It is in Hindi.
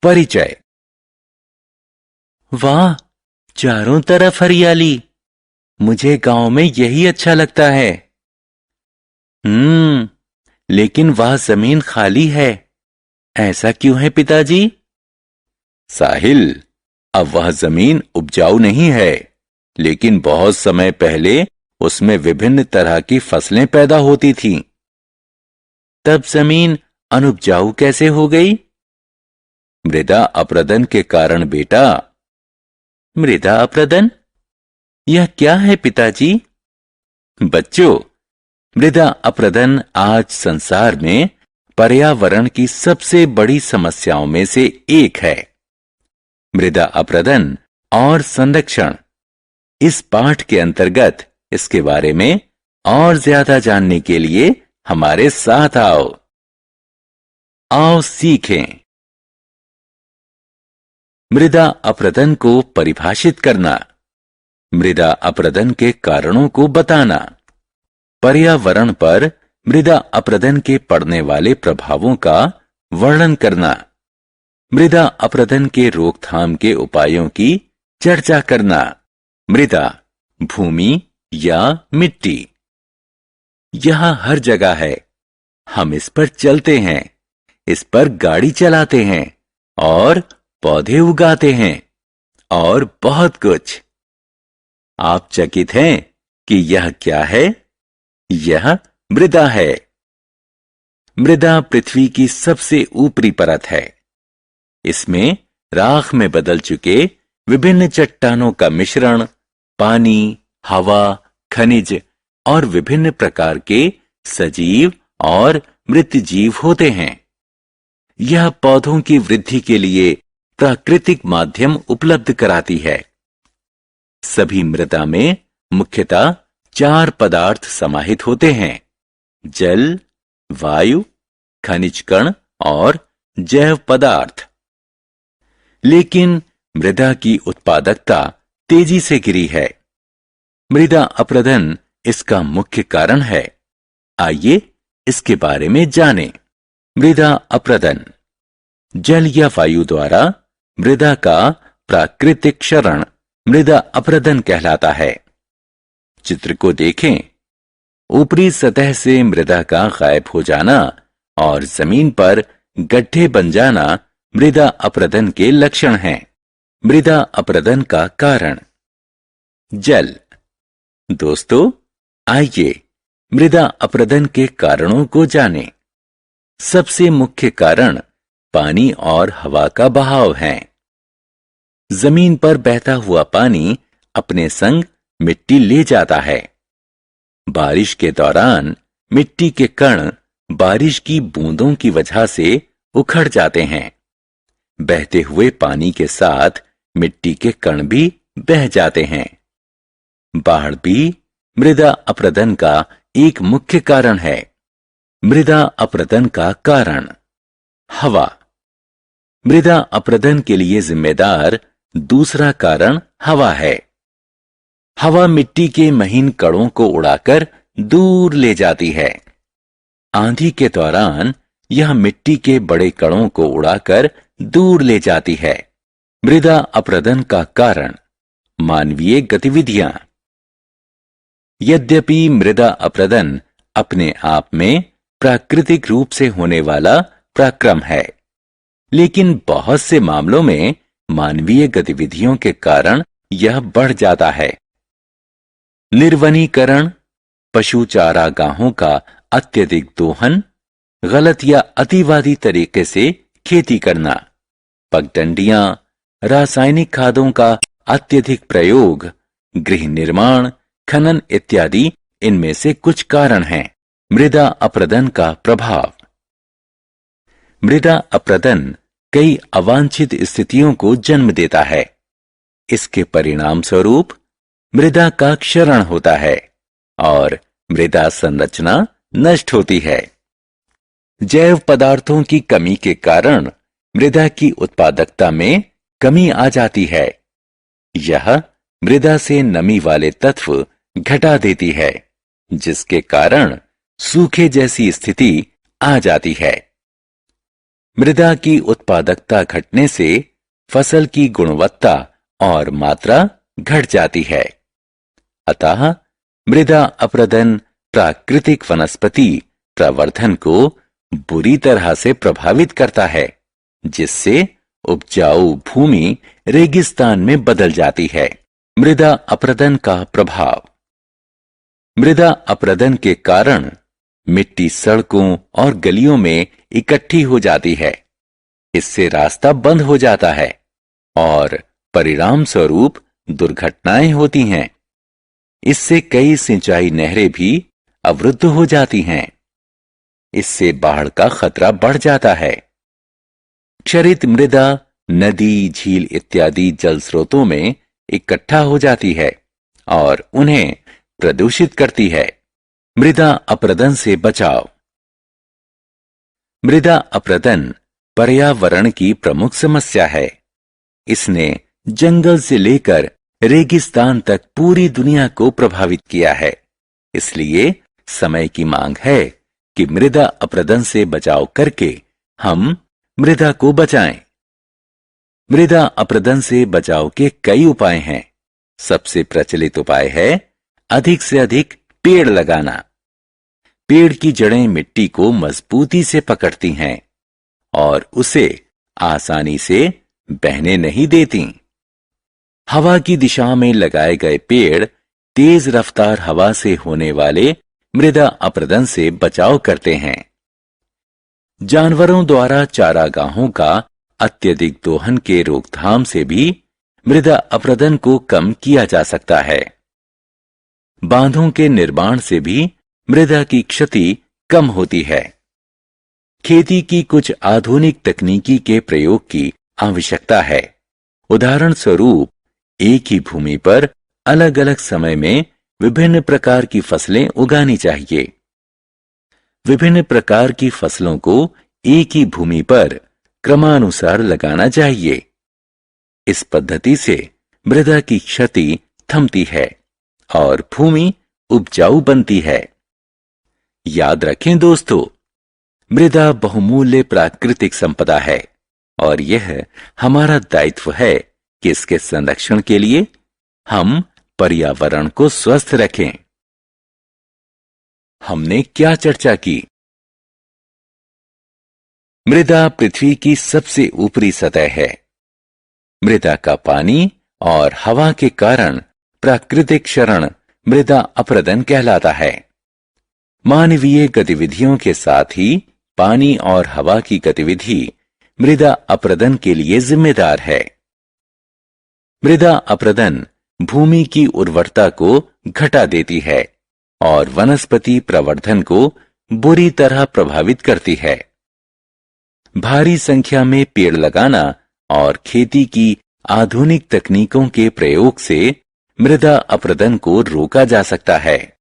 परिचय। वाह, चारों तरफ हरियाली। मुझे गांव में यही अच्छा लगता है। लेकिन वह जमीन खाली है। ऐसा क्यों है पिताजी? साहिल, अब वह जमीन उपजाऊ नहीं है, लेकिन बहुत समय पहले उसमें विभिन्न तरह की फसलें पैदा होती थीं। तब जमीन अनुपजाऊ कैसे हो गई? मृदा अपरदन के कारण बेटा। मृदा अपरदन? यह क्या है पिताजी? बच्चों, मृदा अपरदन आज संसार में पर्यावरण की सबसे बड़ी समस्याओं में से एक है। मृदा अपरदन और संरक्षण, इस पाठ के अंतर्गत इसके बारे में और ज्यादा जानने के लिए हमारे साथ आओ। आओ सीखें। मृदा अपरदन को परिभाषित करना, मृदा अपरदन के कारणों को बताना, पर्यावरण पर मृदा अपरदन के पड़ने वाले प्रभावों का वर्णन करना, मृदा अपरदन के रोकथाम के उपायों की चर्चा करना। मृदा, भूमि या मिट्टी, यह हर जगह है। हम इस पर चलते हैं, इस पर गाड़ी चलाते हैं और पौधे उगाते हैं और बहुत कुछ। आप चकित हैं कि यह क्या है? यह मृदा है। मृदा पृथ्वी की सबसे ऊपरी परत है। इसमें राख में बदल चुके विभिन्न चट्टानों का मिश्रण, पानी, हवा, खनिज और विभिन्न प्रकार के सजीव और मृत जीव होते हैं। यह पौधों की वृद्धि के लिए प्राकृतिक माध्यम उपलब्ध कराती है। सभी मृदा में मुख्यतः 4 पदार्थ समाहित होते हैं: जल, वायु, खनिज कण और जैव पदार्थ। लेकिन मृदा की उत्पादकता तेजी से गिरी है। मृदा अपरदन इसका मुख्य कारण है। आइए इसके बारे में जानें। मृदा अपरदन, जल या वायु द्वारा मृदा का प्राकृतिक क्षरण मृदा अपरदन कहलाता है। चित्र को देखें। ऊपरी सतह से मृदा का गायब हो जाना और जमीन पर गड्ढे बन जाना मृदा अपरदन के लक्षण हैं। मृदा अपरदन का कारण। जल। दोस्तों, आइए मृदा अपरदन के कारणों को जानें। सबसे मुख्य कारण पानी और हवा का बहाव है। जमीन पर बहता हुआ पानी अपने संग मिट्टी ले जाता है। बारिश के दौरान मिट्टी के कण बारिश की बूंदों की वजह से उखड़ जाते हैं। बहते हुए पानी के साथ मिट्टी के कण भी बह जाते हैं। बाढ़ भी मृदा अपरदन का एक मुख्य कारण है। मृदा अपरदन का कारण। हवा। मृदा अपरदन के लिए जिम्मेदार दूसरा कारण हवा है। हवा मिट्टी के महीन कणों को उड़ाकर दूर ले जाती है। आंधी के दौरान यह मिट्टी के बड़े कणों को उड़ाकर दूर ले जाती है। मृदा अपरदन का कारण मानवीय गतिविधियां। यद्यपि मृदा अपरदन अपने आप में प्राकृतिक रूप से होने वाला पराक्रम है, लेकिन बहुत से मामलों में मानवीय गतिविधियों के कारण यह बढ़ जाता है। निर्वनीकरण, पशु चारागाहों का अत्यधिक दोहन, गलत या अतिवादी तरीके से खेती करना, पगडंडियां, रासायनिक खादों का अत्यधिक प्रयोग, गृह निर्माण, खनन इत्यादि इनमें से कुछ कारण हैं। मृदा अपरदन का प्रभाव। मृदा अपरदन कई अवांछित स्थितियों को जन्म देता है। इसके परिणाम स्वरूप मृदा का क्षरण होता है और मृदा संरचना नष्ट होती है। जैव पदार्थों की कमी के कारण मृदा की उत्पादकता में कमी आ जाती है। यह मृदा से नमी वाले तत्व घटा देती है, जिसके कारण सूखे जैसी स्थिति आ जाती है। मृदा की उत्पादकता घटने से फसल की गुणवत्ता और मात्रा घट जाती है। अतः मृदा अपरदन प्राकृतिक वनस्पति प्रवर्धन को बुरी तरह से प्रभावित करता है, जिससे उपजाऊ भूमि रेगिस्तान में बदल जाती है। मृदा अपरदन का प्रभाव। मृदा अपरदन के कारण मिट्टी सड़कों और गलियों में इकट्ठी हो जाती है। इससे रास्ता बंद हो जाता है और परिणाम स्वरूप दुर्घटनाएं होती हैं। इससे कई सिंचाई नहरें भी अवरुद्ध हो जाती हैं। इससे बाढ़ का खतरा बढ़ जाता है। क्षरित मृदा नदी, झील इत्यादि जल स्रोतों में इकट्ठा हो जाती है और उन्हें प्रदूषित करती है। मृदा अपरदन से बचाव। मृदा अपरदन पर्यावरण की प्रमुख समस्या है। इसने जंगल से लेकर रेगिस्तान तक पूरी दुनिया को प्रभावित किया है। इसलिए समय की मांग है कि मृदा अपरदन से बचाव करके हम मृदा को बचाएं। मृदा अपरदन से बचाव के कई उपाय हैं। सबसे प्रचलित उपाय है अधिक से अधिक पेड़ लगाना। पेड़ की जड़ें मिट्टी को मजबूती से पकड़ती हैं और उसे आसानी से बहने नहीं देती। हवा की दिशा में लगाए गए पेड़ तेज रफ्तार हवा से होने वाले मृदा अपरदन से बचाव करते हैं। जानवरों द्वारा चारागाहों का अत्यधिक दोहन के रोकथाम से भी मृदा अपरदन को कम किया जा सकता है। बांधों के निर्माण से भी मृदा की क्षति कम होती है। खेती की कुछ आधुनिक तकनीकी के प्रयोग की आवश्यकता है। उदाहरण स्वरूप एक ही भूमि पर अलग अलग समय में विभिन्न प्रकार की फसलें उगानी चाहिए। विभिन्न प्रकार की फसलों को एक ही भूमि पर क्रमानुसार लगाना चाहिए। इस पद्धति से मृदा की क्षति थमती है और भूमि उपजाऊ बनती है। याद रखें दोस्तों, मृदा बहुमूल्य प्राकृतिक संपदा है और यह हमारा दायित्व है कि इसके संरक्षण के लिए हम पर्यावरण को स्वस्थ रखें। हमने क्या चर्चा की? मृदा पृथ्वी की सबसे ऊपरी सतह है। मृदा का पानी और हवा के कारण प्राकृतिक क्षरण मृदा अपरदन कहलाता है। मानवीय गतिविधियों के साथ ही पानी और हवा की गतिविधि मृदा अपरदन के लिए जिम्मेदार है। मृदा अपरदन भूमि की उर्वरता को घटा देती है और वनस्पति प्रवर्धन को बुरी तरह प्रभावित करती है। भारी संख्या में पेड़ लगाना और खेती की आधुनिक तकनीकों के प्रयोग से मृदा अपरदन को रोका जा सकता है।